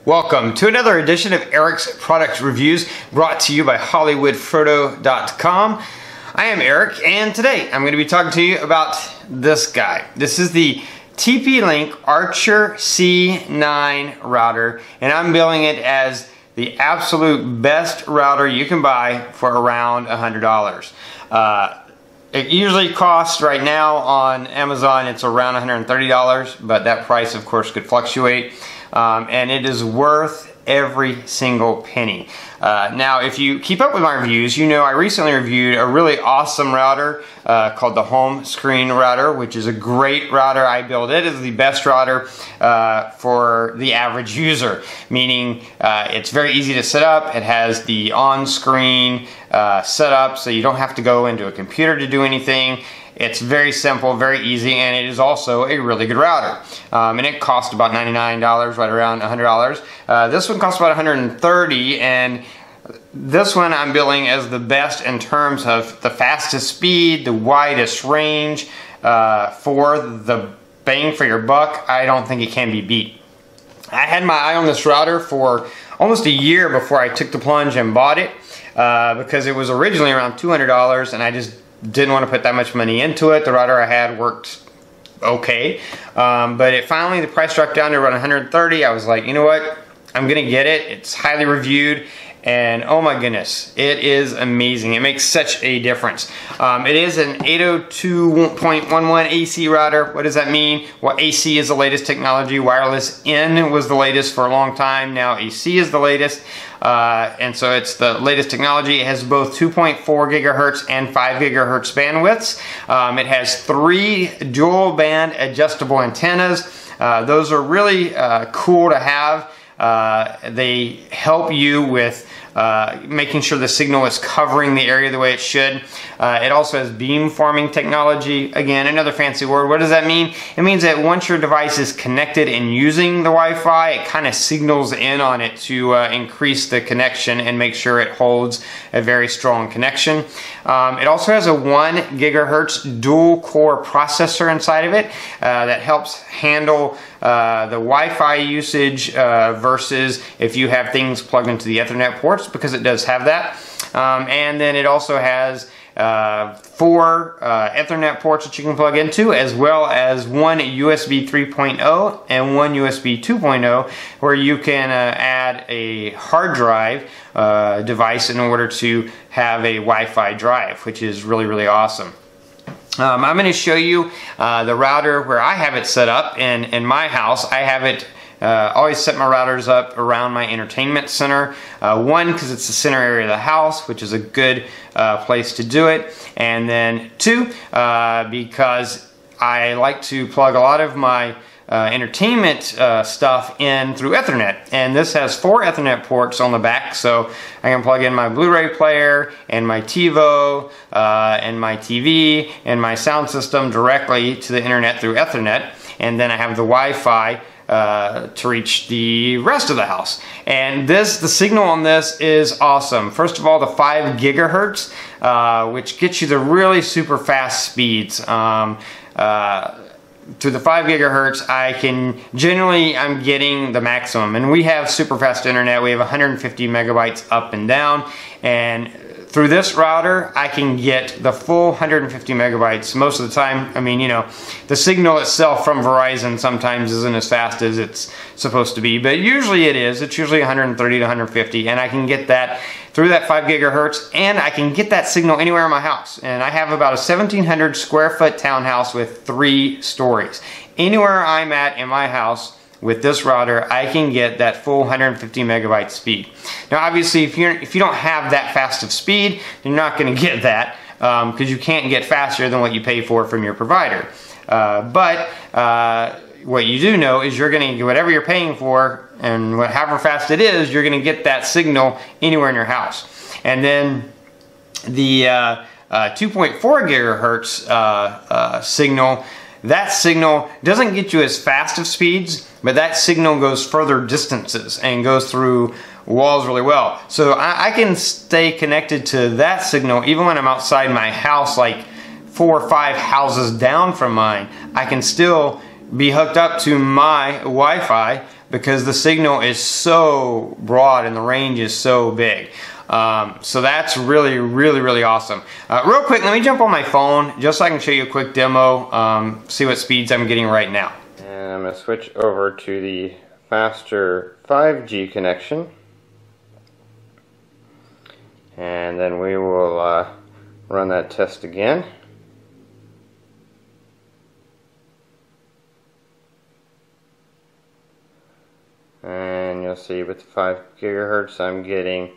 Welcome to another edition of Eric's Product Reviews, brought to you by HollywoodFrodo.com. I am Eric, and today I'm going to be talking to you about this guy. This is the TP-Link Archer C9 router, and I'm billing it as the absolute best router you can buy for around $100. It usually costs right now on Amazon, it's around $130, but that price of course could fluctuate. And it is worth every single penny. Now, if you keep up with my reviews, you know I recently reviewed a really awesome router called the Home Screen Router, which is a great router. I build it as the best router for the average user, meaning it's very easy to set up. It has the on-screen setup, so you don't have to go into a computer to do anything. It's very simple, very easy, and it is also a really good router. And it costs about $99, right around $100. This one costs about $130, and this one I'm billing as the best in terms of the fastest speed, the widest range. For the bang for your buck, I don't think it can be beat. I had my eye on this router for almost a year before I took the plunge and bought it, because it was originally around $200, and I just didn't want to put that much money into it. The router I had worked okay, but it finally, the price dropped down to around $130. I was like, you know what, I'm gonna get it. It's highly reviewed, and oh my goodness, it is amazing. It makes such a difference. It is an 802.11 AC router. What does that mean? Well, AC is the latest technology. Wireless in was the latest for a long time. Now AC is the latest. And so it's the latest technology. It has both 2.4 gigahertz and 5 gigahertz bandwidths. It has 3 dual band adjustable antennas. Those are really cool to have. They help you with making sure the signal is covering the area the way it should. It also has beamforming technology. Again, another fancy word. What does that mean? It means that once your device is connected and using the Wi-Fi, it kind of signals in on it to increase the connection and make sure it holds a very strong connection. It also has a 1 gigahertz dual core processor inside of it that helps handle the Wi-Fi usage versus if you have things plugged into the Ethernet ports, because it does have that. And then it also has 4 Ethernet ports that you can plug into, as well as 1 USB 3.0 and 1 USB 2.0, where you can add a hard drive device in order to have a Wi-Fi drive, which is really, really awesome. I'm going to show you the router where I have it set up in my house. I have it always set my routers up around my entertainment center. One, because it's the center area of the house, which is a good place to do it. And then 2, because I like to plug a lot of my entertainment stuff in through Ethernet, and this has 4 Ethernet ports on the back, so I can plug in my Blu-ray player and my TiVo and my TV and my sound system directly to the internet through Ethernet, and then I have the Wi-Fi to reach the rest of the house. And the signal on this is awesome. First of all, the 5 gigahertz, which gets you the really super fast speeds. To the 5 gigahertz, I'm getting the maximum. And we have super fast internet. We have 150 megabytes up and down. And through this router, I can get the full 150 megabytes most of the time. I mean, you know, the signal itself from Verizon sometimes isn't as fast as it's supposed to be, but usually it is. It's usually 130 to 150, and I can get that through that 5 gigahertz, and I can get that signal anywhere in my house. And I have about a 1,700 square foot townhouse with 3 stories. Anywhere I'm at in my house with this router, I can get that full 150 megabyte speed. Now, obviously, if you don't have that fast of speed, you're not going to get that, because you can't get faster than what you pay for from your provider. But what you do know is you're going to get whatever you're paying for, and however fast it is, you're going to get that signal anywhere in your house. And then the 2.4 gigahertz signal. That signal doesn't get you as fast of speeds, but that signal goes further distances and goes through walls really well. So I can stay connected to that signal even when I'm outside my house, like 4 or 5 houses down from mine. I can still be hooked up to my Wi-Fi because the signal is so broad and the range is so big. So that's really, really, really awesome. Real quick, let me jump on my phone just so I can show you a quick demo, see what speeds I'm getting right now. And I'm going to switch over to the faster 5G connection. And then we will run that test again. And you'll see with the 5 gigahertz I'm getting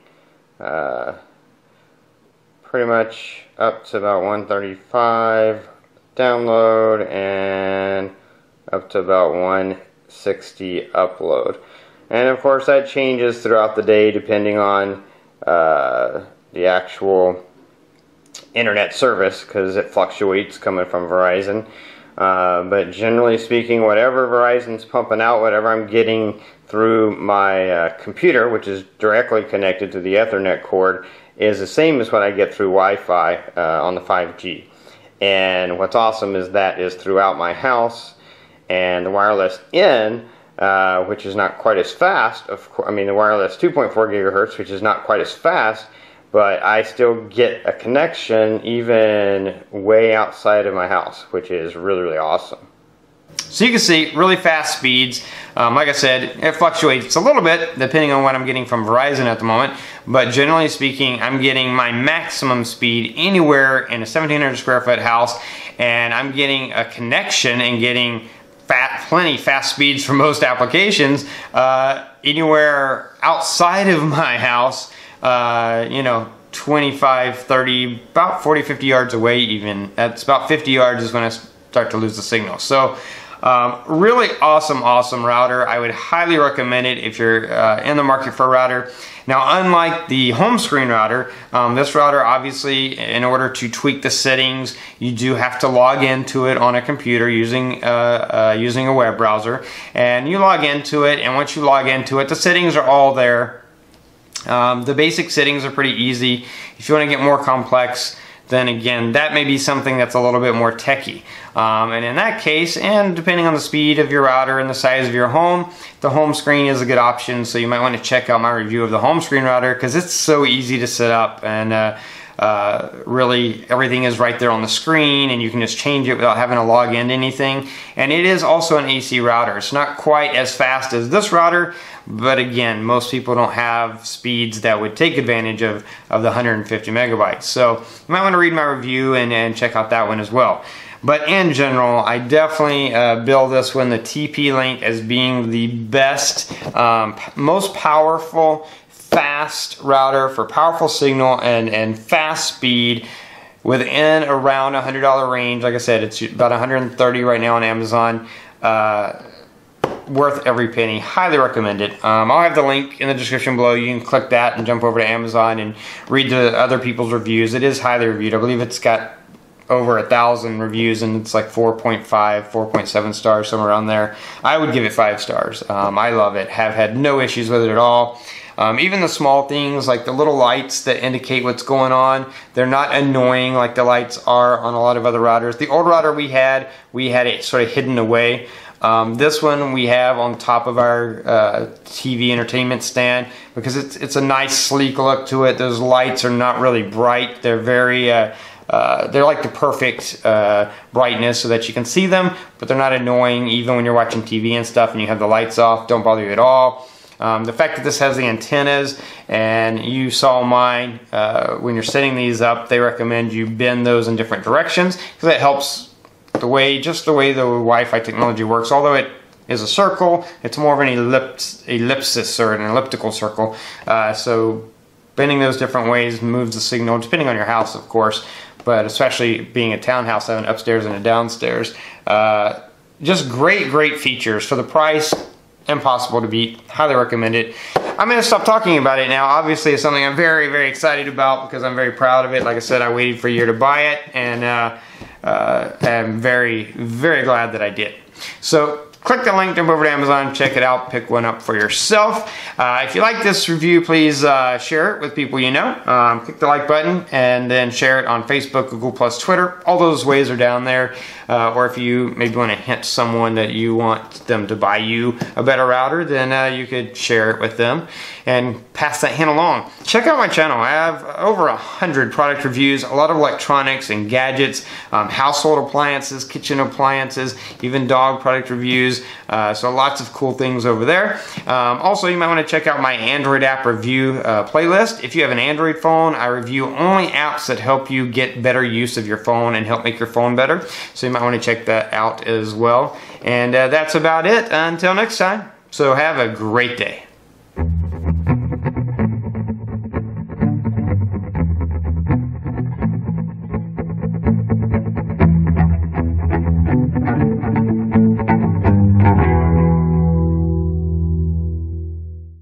pretty much up to about 135 download and up to about 160 upload. And of course that changes throughout the day depending on the actual internet service, because it fluctuates coming from Verizon. But generally speaking, whatever Verizon's pumping out, whatever I'm getting through my computer, which is directly connected to the Ethernet cord, is the same as what I get through Wi-Fi on the 5G. And what's awesome is that is throughout my house, and the wireless in, which is not quite as fast. I mean, the wireless 2.4 gigahertz, which is not quite as fast, but I still get a connection even way outside of my house, which is really, really awesome. So you can see really fast speeds. Like I said, it fluctuates a little bit depending on what I'm getting from Verizon at the moment, but generally speaking, I'm getting my maximum speed anywhere in a 1,700 square foot house, and I'm getting a connection and getting plenty fast speeds for most applications anywhere outside of my house, you know, 25, 30, about 40, 50 yards away even. That's about 50 yards is when I start to lose the signal. So really awesome router. I would highly recommend it if you're in the market for a router. Now, unlike the home screen router, this router, obviously, in order to tweak the settings, you do have to log into it on a computer using a web browser. And you log into it, and once you log into it, the settings are all there. The basic settings are pretty easy. If you want to get more complex, then again, that may be something that's a little bit more techy. And in that case, and depending on the speed of your router and the size of your home, the home screen is a good option. So you might want to check out my review of the home screen router, because it's so easy to set up, and really everything is right there on the screen, and you can just change it without having to log into anything. And it is also an AC router. It's not quite as fast as this router, but again, most people don't have speeds that would take advantage of the 150 megabytes. So you might want to read my review and check out that one as well. But in general, I definitely bill this one, the TP-Link, as being the best, most powerful, fast router for powerful signal and fast speed within around $100 range. Like I said, it's about $130 right now on Amazon. Worth every penny. Highly recommend it. I'll have the link in the description below. You can click that and jump over to Amazon and read the other people's reviews. It is highly reviewed. I believe it's got over 1,000 reviews, and it's like 4.5, 4.7 stars, somewhere around there. I would give it 5 stars. I love it. Have had no issues with it at all. Even the small things like the little lights that indicate what's going on, they're not annoying like the lights are on a lot of other routers. The old router we had it sort of hidden away. This one we have on top of our TV entertainment stand, because it's a nice sleek look to it. Those lights are not really bright. They're very they're like the perfect brightness so that you can see them, but they're not annoying even when you're watching TV and stuff and you have the lights off. Don't bother you at all. The fact that this has the antennas, and you saw mine, when you're setting these up, they recommend you bend those in different directions, because it helps just the way the Wi-Fi technology works. Although it is a circle, it's more of an ellipsis or an elliptical circle. So bending those different ways moves the signal, depending on your house, of course, but especially being a townhouse, I have an upstairs and a downstairs. Just great features for the price. Impossible to beat. Highly recommend it. I'm going to stop talking about it now. Obviously, it's something I'm very excited about, because I'm very proud of it. Like I said, I waited for a year to buy it, and I'm very glad that I did. So click the link, jump over to Amazon, check it out, pick one up for yourself. If you like this review, please share it with people you know. Click the like button and then share it on Facebook, Google+, Twitter. All those ways are down there. Or if you maybe want to hint someone that you want them to buy you a better router, then you could share it with them and pass that hint along. Check out my channel. I have over 100 product reviews, a lot of electronics and gadgets, household appliances, kitchen appliances, even dog product reviews. So lots of cool things over there. Also, you might want to check out my Android app review playlist. If you have an Android phone, I review only apps that help you get better use of your phone and help make your phone better. So you might want to check that out as well. And that's about it until next time. So have a great day.